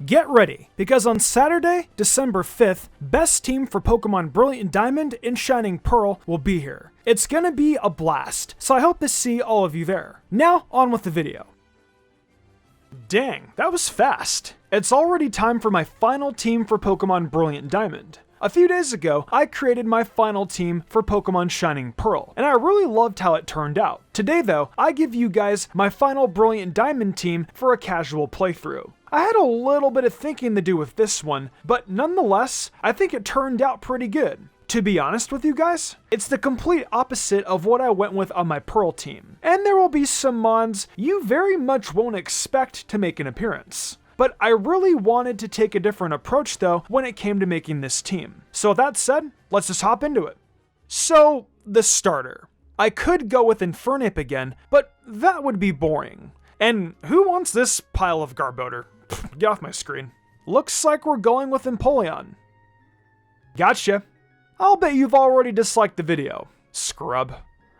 Get ready, because on Saturday, December 5th, best team for Pokémon Brilliant Diamond and Shining Pearl will be here. It's gonna be a blast, so I hope to see all of you there. Now, on with the video. Dang, that was fast. It's already time for my final team for Pokémon Brilliant Diamond. A few days ago, I created my final team for Pokémon Shining Pearl, and I really loved how it turned out. Today though, I give you guys my final Brilliant Diamond team for a casual playthrough. I had a little bit of thinking to do with this one, but nonetheless, I think it turned out pretty good. To be honest with you guys, it's the complete opposite of what I went with on my Pearl team. And there will be some mons you very much won't expect to make an appearance. But I really wanted to take a different approach though when it came to making this team. So with that said, let's just hop into it. So, the starter. I could go with Infernape again, but that would be boring. And who wants this pile of Garbodor? Get off my screen. Looks like we're going with Empoleon. Gotcha. I'll bet you've already disliked the video. Scrub.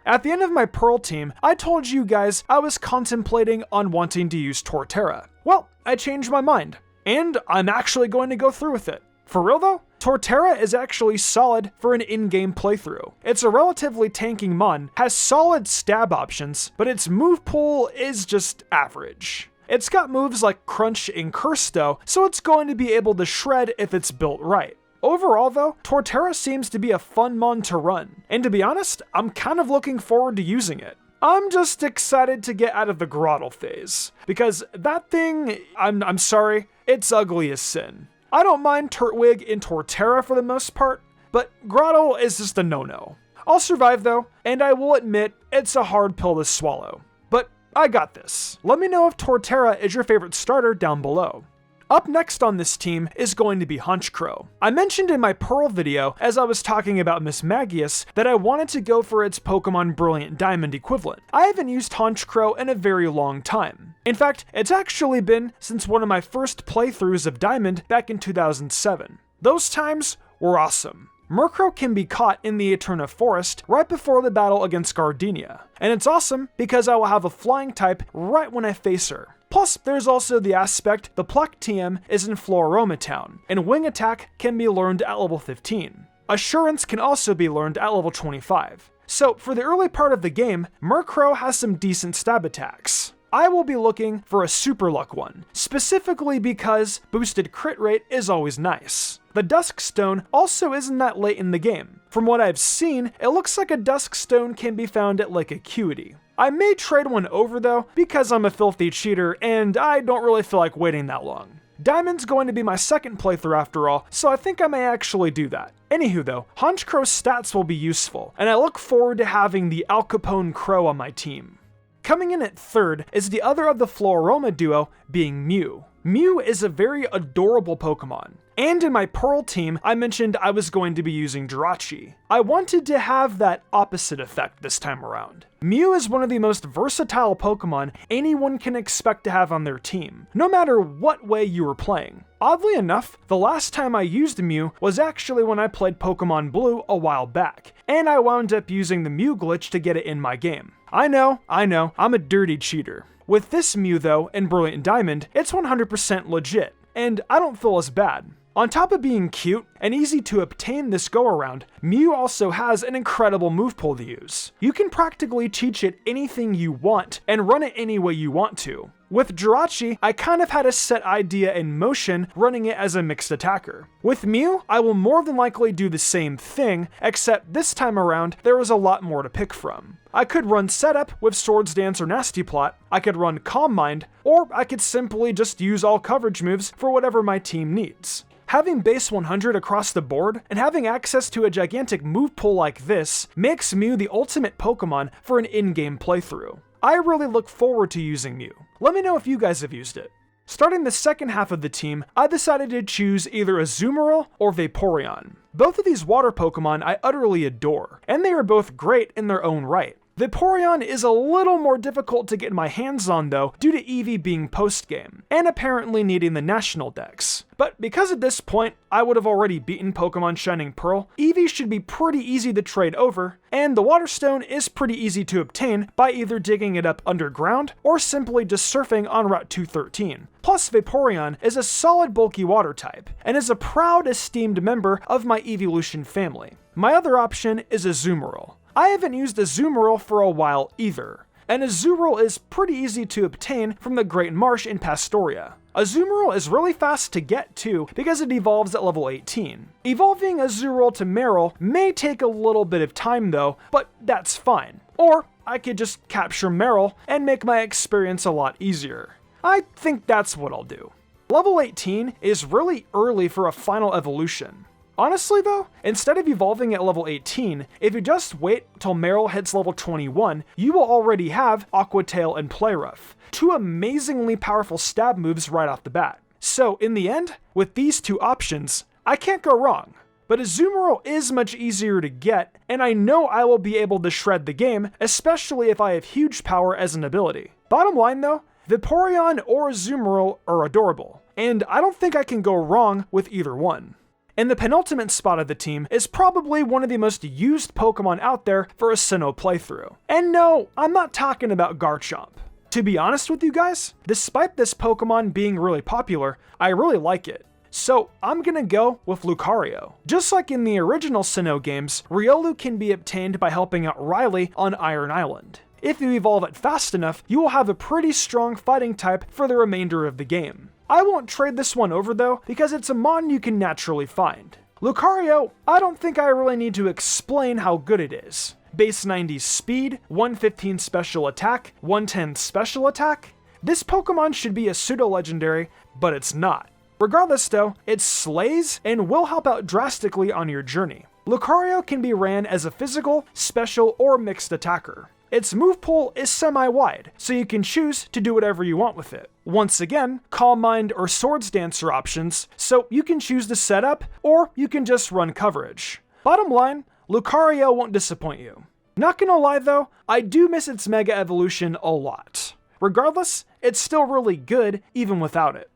At the end of my Pearl team, I told you guys I was contemplating on wanting to use Torterra. Well, I changed my mind, and I'm actually going to go through with it. For real though, Torterra is actually solid for an in-game playthrough. It's a relatively tanking mon, has solid stab options, but its move pool is just average. It's got moves like Crunch and Curse though, so it's going to be able to shred if it's built right. Overall though, Torterra seems to be a fun mon to run, and to be honest, I'm kind of looking forward to using it. I'm just excited to get out of the Grottle phase, because that thing, I'm sorry, it's ugly as sin. I don't mind Turtwig and Torterra for the most part, but Grottle is just a no-no. I'll survive though, and I will admit, it's a hard pill to swallow. But I got this. Let me know if Torterra is your favorite starter down below. Up next on this team is going to be Honchkrow. I mentioned in my Pearl video, as I was talking about Miss Magius, that I wanted to go for its Pokémon Brilliant Diamond equivalent. I haven't used Honchkrow in a very long time. In fact, it's actually been since one of my first playthroughs of Diamond back in 2007. Those times were awesome. Murkrow can be caught in the Eterna Forest right before the battle against Gardenia, and it's awesome because I will have a flying type right when I face her. Plus, there's also the aspect the Pluck TM is in Floaroma Town, and Wing Attack can be learned at level 15. Assurance can also be learned at level 25. So, for the early part of the game, Murkrow has some decent stab attacks. I will be looking for a Super Luck one, specifically because boosted crit rate is always nice. The Dusk Stone also isn't that late in the game. From what I've seen, it looks like a Dusk Stone can be found at Lake Acuity. I may trade one over though, because I'm a filthy cheater and I don't really feel like waiting that long. Diamond's going to be my second playthrough after all, so I think I may actually do that. Anywho though, Honchkrow's stats will be useful, and I look forward to having the Al Capone Crow on my team. Coming in at third is the other of the Floaroma duo, being Mew. Mew is a very adorable Pokemon. And in my Pearl team, I mentioned I was going to be using Jirachi. I wanted to have that opposite effect this time around. Mew is one of the most versatile Pokemon anyone can expect to have on their team, no matter what way you were playing. Oddly enough, the last time I used Mew was actually when I played Pokemon Blue a while back, and I wound up using the Mew glitch to get it in my game. I know, I'm a dirty cheater. With this Mew though, in Brilliant Diamond, it's 100% legit, and I don't feel as bad. On top of being cute and easy to obtain this go-around, Mew also has an incredible move pool to use. You can practically teach it anything you want and run it any way you want to. With Jirachi, I kind of had a set idea in motion running it as a mixed attacker. With Mew, I will more than likely do the same thing, except this time around, there was a lot more to pick from. I could run Setup with Swords Dance or Nasty Plot, I could run Calm Mind, or I could simply just use all coverage moves for whatever my team needs. Having base 100 across the board, and having access to a gigantic move pool like this, makes Mew the ultimate Pokemon for an in-game playthrough. I really look forward to using Mew. Let me know if you guys have used it. Starting the second half of the team, I decided to choose either Azumarill or Vaporeon. Both of these water Pokemon I utterly adore, and they are both great in their own right. Vaporeon is a little more difficult to get my hands on though, due to Eevee being post-game, and apparently needing the national dex. But because at this point, I would have already beaten Pokemon Shining Pearl, Eevee should be pretty easy to trade over, and the Water Stone is pretty easy to obtain by either digging it up underground or simply just surfing on Route 213. Plus, Vaporeon is a solid bulky water type, and is a proud esteemed member of my evolution family. My other option is Azumarill. I haven't used Azumarill for a while either, and Azumarill is pretty easy to obtain from the Great Marsh in Pastoria. Azumarill is really fast to get too because it evolves at level 18. Evolving Azumarill to Marill may take a little bit of time though, but that's fine. Or I could just capture Marill and make my experience a lot easier. I think that's what I'll do. Level 18 is really early for a final evolution. Honestly though, instead of evolving at level 18, if you just wait till Marill hits level 21, you will already have Aqua Tail and Play Rough, two amazingly powerful stab moves right off the bat. So in the end, with these two options, I can't go wrong. But Azumarill is much easier to get, and I know I will be able to shred the game, especially if I have huge power as an ability. Bottom line though, Vaporeon or Azumarill are adorable, and I don't think I can go wrong with either one. And the penultimate spot of the team is probably one of the most used Pokemon out there for a Sinnoh playthrough. And no, I'm not talking about Garchomp. To be honest with you guys, despite this Pokemon being really popular, I really like it. So I'm gonna go with Lucario. Just like in the original Sinnoh games, Riolu can be obtained by helping out Riley on Iron Island. If you evolve it fast enough, you will have a pretty strong fighting type for the remainder of the game. I won't trade this one over though, because it's a mon you can naturally find. Lucario, I don't think I really need to explain how good it is. Base 90 speed, 115 special attack, 110 special attack. This Pokemon should be a pseudo-legendary, but it's not. Regardless though, it slays and will help out drastically on your journey. Lucario can be ran as a physical, special, or mixed attacker. Its move pool is semi-wide, so you can choose to do whatever you want with it. Once again, Calm Mind or Swords Dancer options, so you can choose to set up, or you can just run coverage. Bottom line, Lucario won't disappoint you. Not gonna lie though, I do miss its Mega Evolution a lot. Regardless, it's still really good even without it.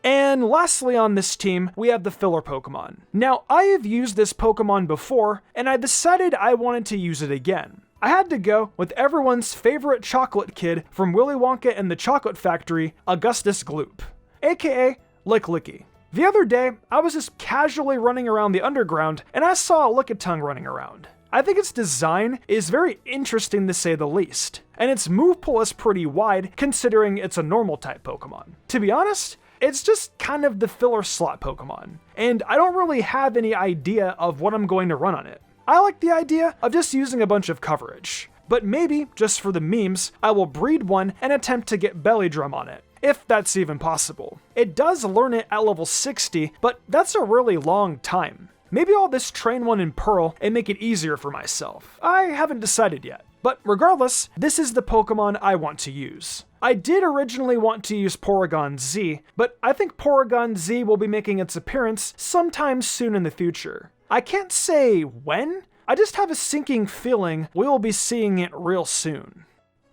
And lastly on this team, we have the filler Pokemon. Now, I have used this Pokemon before, and I decided I wanted to use it again. I had to go with everyone's favorite chocolate kid from Willy Wonka and the Chocolate Factory, Augustus Gloop, aka Lick Licky. The other day, I was just casually running around the underground, and I saw a Lickitung running around. I think its design is very interesting to say the least, and its move pool is pretty wide considering it's a normal type Pokemon. To be honest, it's just kind of the filler slot Pokemon, and I don't really have any idea of what I'm going to run on it. I like the idea of just using a bunch of coverage, but maybe, just for the memes, I will breed one and attempt to get Belly Drum on it, if that's even possible. It does learn it at level 60, but that's a really long time. Maybe I'll just train one in Pearl and make it easier for myself. I haven't decided yet. But regardless, this is the Pokemon I want to use. I did originally want to use Porygon Z, but I think Porygon Z will be making its appearance sometime soon in the future. I can't say when, I just have a sinking feeling we will be seeing it real soon.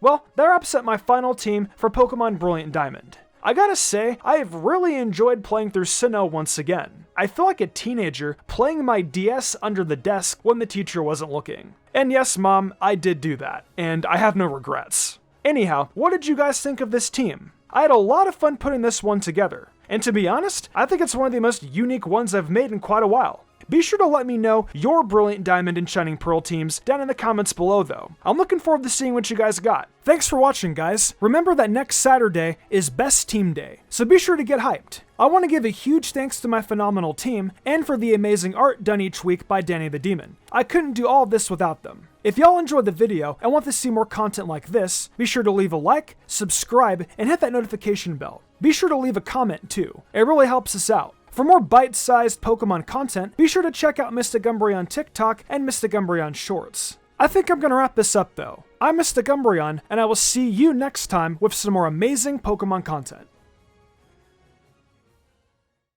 Well, that wraps up my final team for Pokémon Brilliant Diamond. I gotta say, I have really enjoyed playing through Sinnoh once again. I feel like a teenager playing my DS under the desk when the teacher wasn't looking. And yes, Mom, I did do that, and I have no regrets. Anyhow, what did you guys think of this team? I had a lot of fun putting this one together, and to be honest, I think it's one of the most unique ones I've made in quite a while. Be sure to let me know your Brilliant Diamond and Shining Pearl teams down in the comments below though. I'm looking forward to seeing what you guys got. Thanks for watching, guys. Remember that next Saturday is Best Team Day, so be sure to get hyped. I want to give a huge thanks to my phenomenal team, and for the amazing art done each week by Danny the Demon. I couldn't do all of this without them. If y'all enjoyed the video and want to see more content like this, be sure to leave a like, subscribe, and hit that notification bell. Be sure to leave a comment too. It really helps us out. For more bite-sized Pokemon content, be sure to check out Mystic Umbreon on TikTok and Mystic Umbreon Shorts. I think I'm gonna wrap this up though. I'm Mystic Umbreon, and I will see you next time with some more amazing Pokemon content.